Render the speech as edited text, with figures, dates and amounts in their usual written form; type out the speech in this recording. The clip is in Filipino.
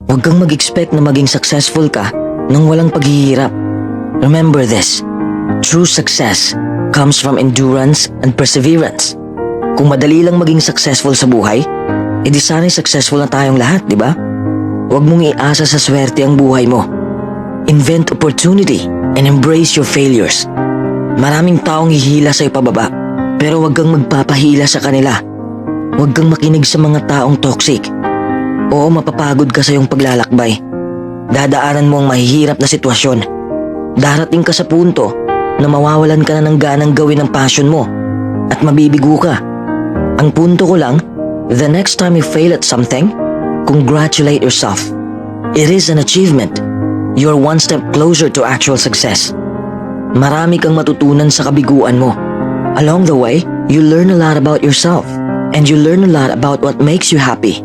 Huwag kang mag-expect na maging successful ka nang walang paghihirap. Remember this, true success comes from endurance and perseverance. Kung madali lang maging successful sa buhay, edi sana'y successful na tayong lahat, di ba? Huwag mong iasa sa swerte ang buhay mo. Invent opportunity and embrace your failures. Maraming taong hihila sa'yo pababa, pero huwag kang magpapahila sa kanila. Huwag kang makinig sa mga taong toxic. Oo, mapapagod ka sa iyong paglalakbay. Dadaanan mo ang mahihirap na sitwasyon. Darating ka sa punto na mawawalan ka na ng ganang gawin ang passion mo at mabibigo ka. Ang punto ko lang, the next time you fail at something, congratulate yourself. It is an achievement. You're one step closer to actual success. Marami kang matutunan sa kabiguan mo. Along the way, you learn a lot about yourself and you learn a lot about what makes you happy.